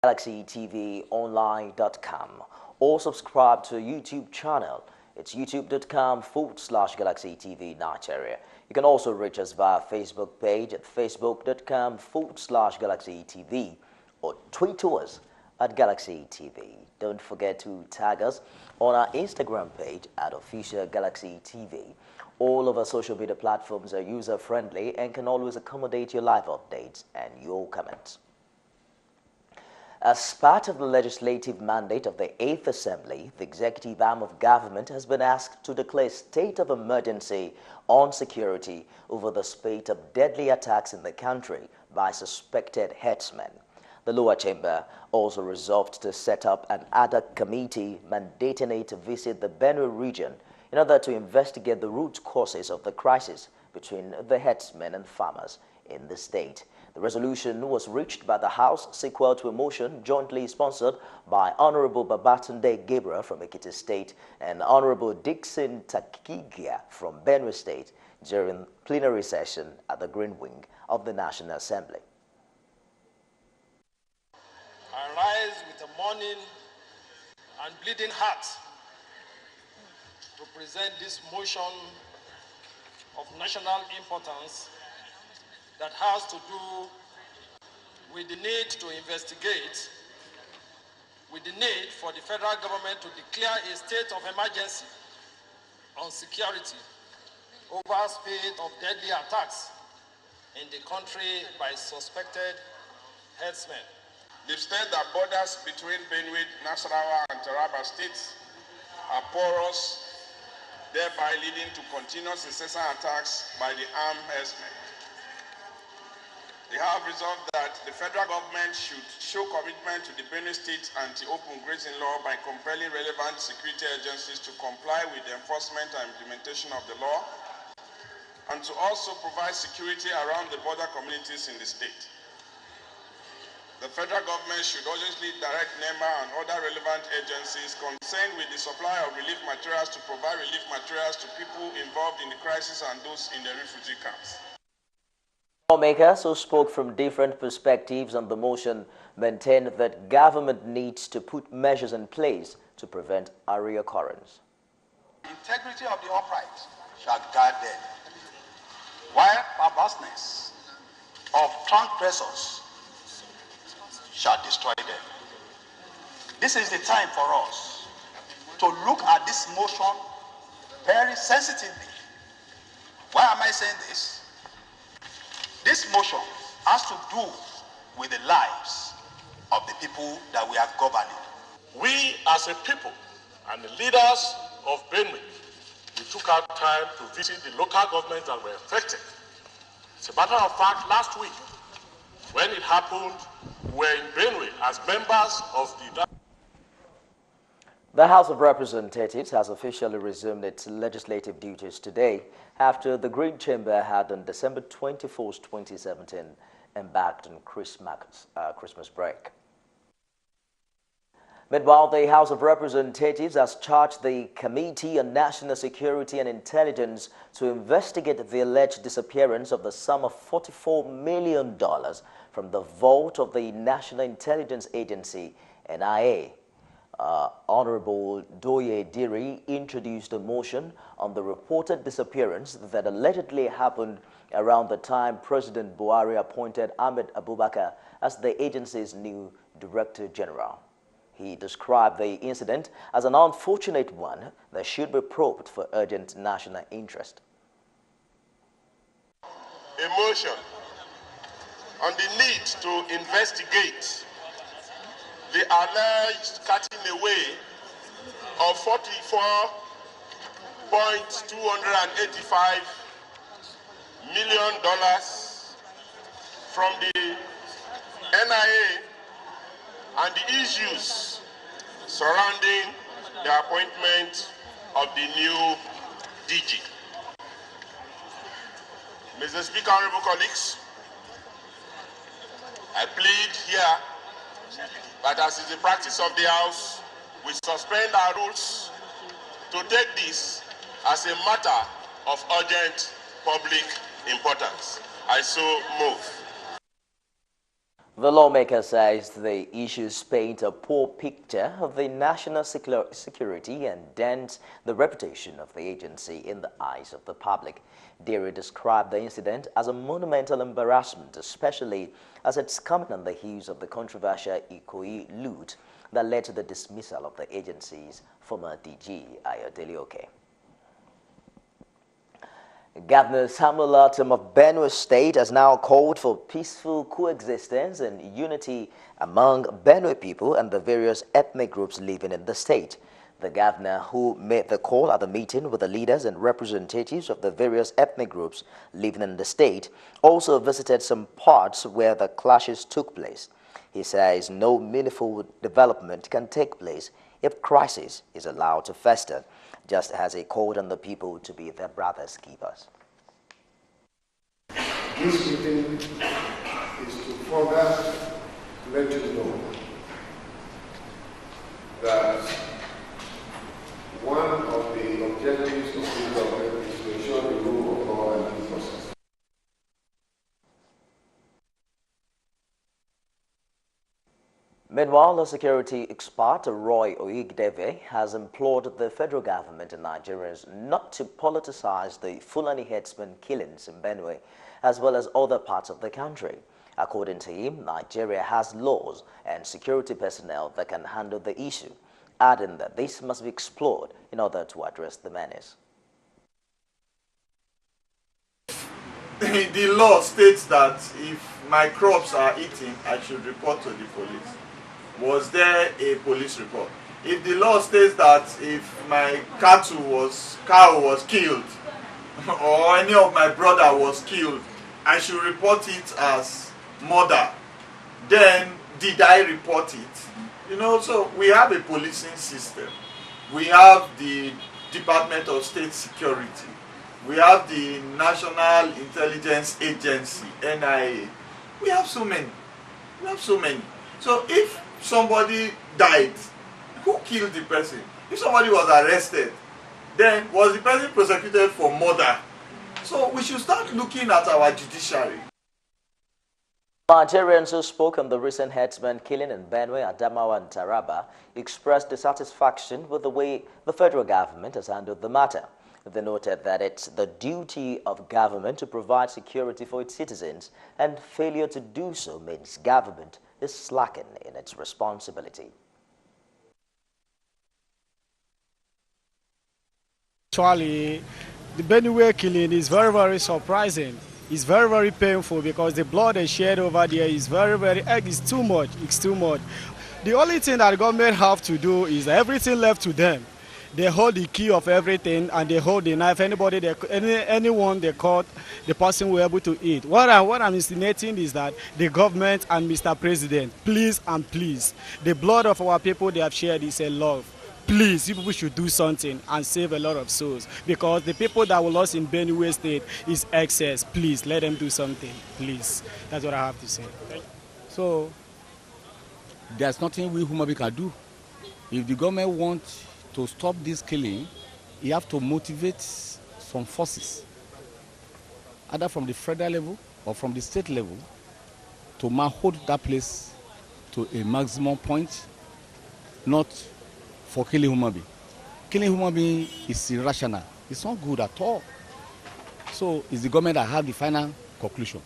galaxytvonline.com or subscribe to our YouTube channel. It's youtube.com/galaxytv Nigeria. You can also reach us via Facebook page at facebook.com/galaxytv or tweet to us at galaxytv. Don't forget to tag us on our Instagram page at official galaxytv. All of our social media platforms are user-friendly and can always accommodate your live updates and your comments. As part of the legislative mandate of the 8th Assembly, the executive arm of government has been asked to declare state of emergency on security over the spate of deadly attacks in the country by suspected herdsmen. The lower chamber also resolved to set up an ad hoc committee mandating it to visit the Benue region in order to investigate the root causes of the crisis between the herdsmen and farmers in the state. The resolution was reached by the House sequel to a motion jointly sponsored by Honorable Babatunde Gabriel from Ekiti State and Honorable Dixon Takigia from Benue State during plenary session at the Green Wing of the National Assembly. I rise with a mourning and bleeding heart to present this motion of national importance that has to do with the need to investigate, with the need for the federal government to declare a state of emergency on security over spate of deadly attacks in the country by suspected herdsmen. The state that borders between Benue, Nasarawa, and Taraba states are porous, thereby leading to continuous incessant attacks by the armed herdsmen. They have resolved that the federal government should show commitment to the Benue State anti-open grazing law by compelling relevant security agencies to comply with the enforcement and implementation of the law, and to also provide security around the border communities in the state. The federal government should urgently direct NEMA and other relevant agencies concerned with the supply of relief materials to provide relief materials to people involved in the crisis and those in the refugee camps. Lawmakers who spoke from different perspectives on the motion maintained that government needs to put measures in place to prevent a reoccurrence. Integrity of the upright shall guard them, while perverseness of transgressors shall destroy them. This is the time for us to look at this motion very sensitively. Why am I saying this? This motion has to do with the lives of the people that we are governing. We as a people and the leaders of Benue, we took our time to visit the local governments that were affected. As a matter of fact, last week, when it happened, we were in Benue as members of the... The House of Representatives has officially resumed its legislative duties today after the Green Chamber had on December 24, 2017, embarked on Christmas break. Meanwhile, the House of Representatives has charged the Committee on National Security and Intelligence to investigate the alleged disappearance of the sum of $44 million from the vault of the National Intelligence Agency, NIA. Honorable Doye Diri introduced a motion on the reported disappearance that allegedly happened around the time President Buhari appointed Ahmed Abubakar as the agency's new Director General. He described the incident as an unfortunate one that should be probed for urgent national interest. A motion on the need to investigate the alleged cutting away of $44.285 million from the NIA and the issues surrounding the appointment of the new DG. Mr. Speaker, honorable colleagues, I plead here that as is the practice of the House, we suspend our rules to take this as a matter of urgent public importance. I so move. The lawmaker says the issues paint a poor picture of the national security and dents the reputation of the agency in the eyes of the public. Dere described the incident as a monumental embarrassment, especially as it's coming on the heels of the controversial Ikoyi loot that led to the dismissal of the agency's former DG, Ayodele Oke. Governor Samuel Atom of Benue State has now called for peaceful coexistence and unity among Benue people and the various ethnic groups living in the state. The governor, who made the call at the meeting with the leaders and representatives of the various ethnic groups living in the state, also visited some parts where the clashes took place. He says no meaningful development can take place if crisis is allowed to fester, just as he called on the people to be their brothers' keepers. This meeting is to further let you know that one of the objectives of this government is to ensure the rule of law and due process. Meanwhile, the security expert Roy Oyigdeve has implored the federal government and Nigerians not to politicize the Fulani herdsmen killings in Benue, as well as other parts of the country. According to him, Nigeria has laws and security personnel that can handle the issue, adding that this must be explored in order to address the menace. The law states that if my crops are eaten, I should report to the police. Was there a police report? If the law states that if my cow was killed or any of my brother was killed, I should report it as murder, then did I report it? You know, so we have a policing system. We have the Department of State Security. We have the National Intelligence Agency, NIA. We have so many. We have so many. So if somebody died, who killed the person? If somebody was arrested, then was the person prosecuted for murder? So we should start looking at our judiciary. Nigerians who spoke on the recent herdsmen killing in Benue, Adamawa and Taraba expressed dissatisfaction with the way the federal government has handled the matter. They noted that it's the duty of government to provide security for its citizens, and failure to do so means government is slacking in its responsibility. Actually, the Benue killing is very, very surprising. It's very, very painful because the blood they shed over there is it's too much. It's too much. The only thing that the government have to do is everything left to them. They hold the key of everything and they hold the knife. Anyone they caught, the person will be able to eat. What I'm insinuating is that the government and Mr. President, please and please, the blood of our people they have shared is a love. Please, you people should do something and save a lot of souls, because the people that were lost in Benue State is excess. Please, let them do something. Please. That's what I have to say. So, there's nothing we human beings can do. If the government wants to stop this killing, you have to motivate some forces, either from the federal level or from the state level, to hold that place to a maximum point, not for killing human being. Killing human being is irrational. It's not good at all. So it's the government that has the final conclusion.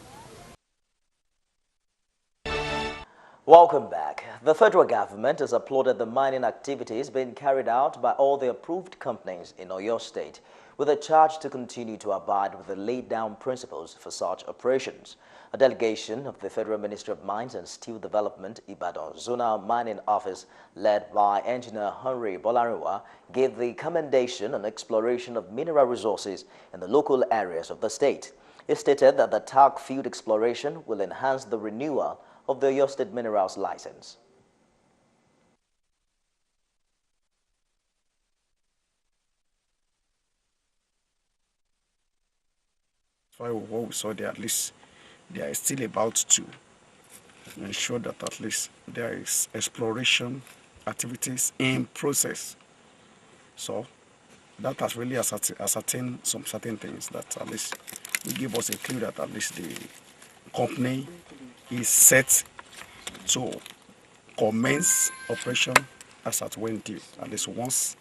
Welcome back. The federal government has applauded the mining activities being carried out by all the approved companies in Oyo State, with a charge to continue to abide with the laid-down principles for such operations. A delegation of the Federal Ministry of Mines and Steel Development, Ibadan Zonal Mining Office, led by Engineer Henry Bolariwa, gave the commendation on exploration of mineral resources in the local areas of the state. It stated that the talc field exploration will enhance the renewal of the Oyo State Minerals license. So what we saw there, at least they are still about to ensure that at least there is exploration activities in process. So that has really ascertained some certain things that at least will give us a clue that at least the company is set to commence operation as at when due, at least once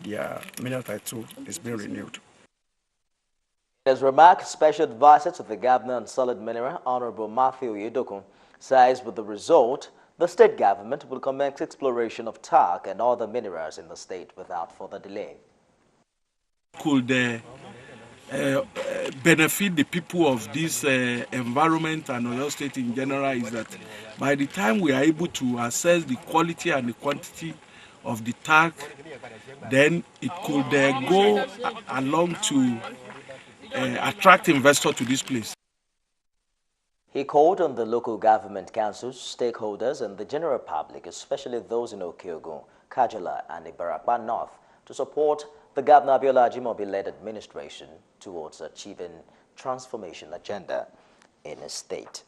their mineral title is being renewed. His remark, Special Advisor to the Governor on Solid Mineral, Honorable Matthew Yedokun, says with the result, the state government will commence exploration of talc and other minerals in the state without further delay. Could benefit the people of this environment and Oyo State in general is that by the time we are able to assess the quality and the quantity of the talc, then it could go along to attract investors to this place. He called on the local government councils, stakeholders, and the general public, especially those in Okiogun, Kajala, and Ibarapa North, to support the Governor Abiola Ajimobi-led administration towards achieving transformation agenda in a state.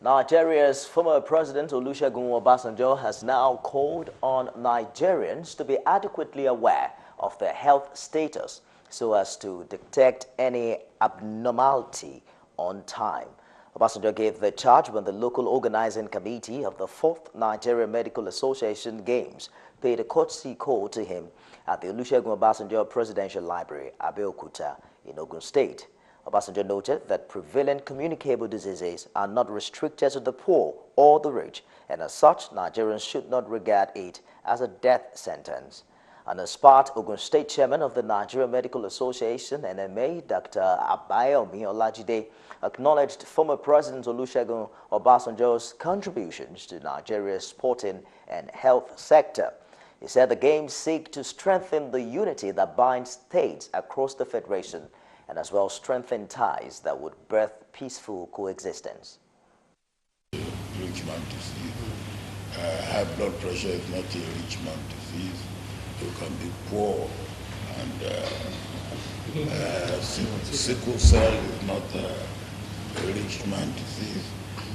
Nigeria's former President Olusegun Obasanjo has now called on Nigerians to be adequately aware of their health status so as to detect any abnormality on time. Obasanjo gave the charge when the local organizing committee of the 4th Nigeria Medical Association Games paid a courtesy call to him at the Olusegun Obasanjo Presidential Library, Abeokuta, in Ogun State. Obasanjo noted that prevalent communicable diseases are not restricted to the poor or the rich, and as such, Nigerians should not regard it as a death sentence. And as part, Ogun State Chairman of the Nigeria Medical Association, NMA, Dr. Abayomi Olajide, acknowledged former President Olusegun Obasanjo's contributions to Nigeria's sporting and health sector. He said the Games seek to strengthen the unity that binds states across the Federation and as well strengthen ties that would birth peaceful coexistence. Rich man disease. High blood pressure is not a rich man disease. You can be poor, and sickle cell is not a rich man disease.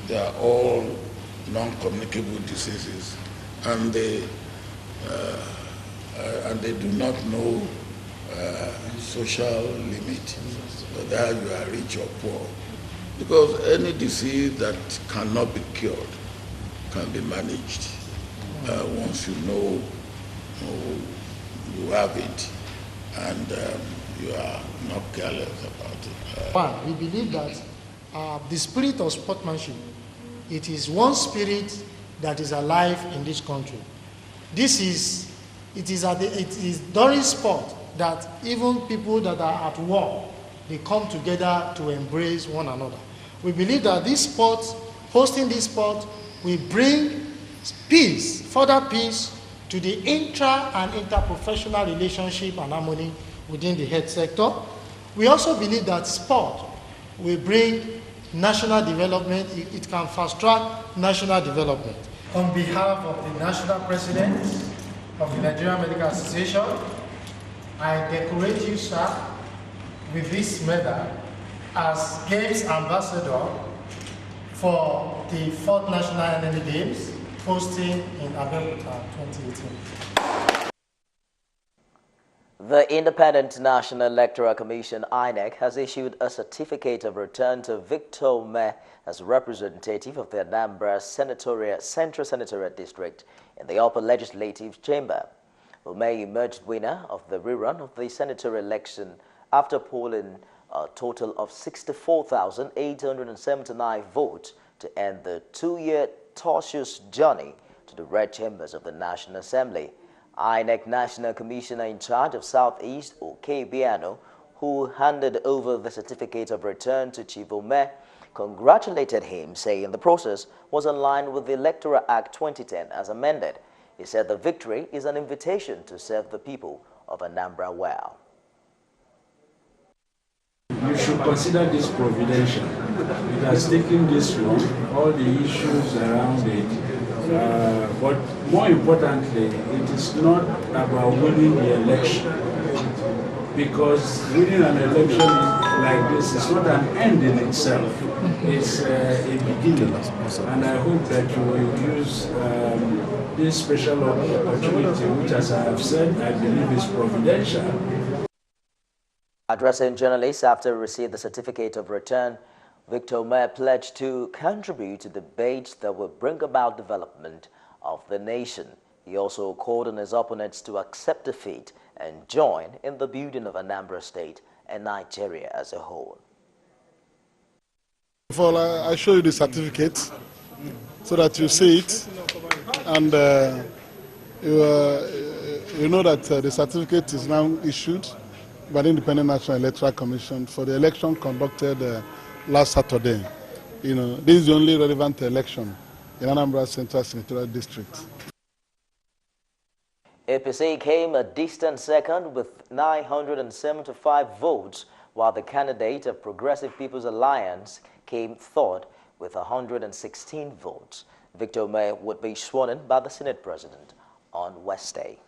They are all non-communicable diseases, and they do not know social limit, whether you are rich or poor. Because any disease that cannot be cured can be managed once you know you have it and you are not careless about it. One, we believe that the spirit of sportsmanship, it is one spirit that is alive in this country. It is during sport that even people that are at war, they come together to embrace one another. We believe that this sport, hosting this sport, will bring peace, further peace to the intra and interprofessional relationship and harmony within the health sector. We also believe that sport will bring national development. It can fast track national development. On behalf of the National President of the Nigerian Medical Association, I decorate you, sir, with this medal as Games Ambassador for the 4th National NMA Games hosting in Abeokuta 2018. The Independent National Electoral Commission, INEC, has issued a certificate of return to Victor Ume as representative of the Anambra Central Senatorial District in the Upper Legislative Chamber. Ume emerged winner of the rerun of the senatorial election after polling a total of 64,879 votes to end the 2-year tortuous journey to the red chambers of the National Assembly. INEC National Commissioner in charge of Southeast, Okebiano, who handed over the certificate of return to Chief Ume, congratulated him, saying the process was in line with the Electoral Act 2010 as amended. He said the victory is an invitation to serve the people of Anambra well. You should consider this providential. It has taken this long, all the issues around it. But more importantly, it is not about winning the election. Because winning an election like this is not an end in itself. It's a beginning. And I hope that you will use this special opportunity, which, as I have said, I believe is providential. Addressing journalists after receiving the certificate of return, Victor Mayor pledged to contribute to debates that will bring about development of the nation. He also called on his opponents to accept defeat and join in the building of Anambra State and Nigeria as a whole. First of all, I show you the certificate so that you see it, and you know that the certificate is now issued by the Independent National Electoral Commission for the election conducted last Saturday. You know, this is the only relevant election in Anambra Central Senatorial District. APC came a distant second with 975 votes, while the candidate of Progressive People's Alliance came third with 116 votes. Victor May would be sworn in by the Senate President on Wednesday.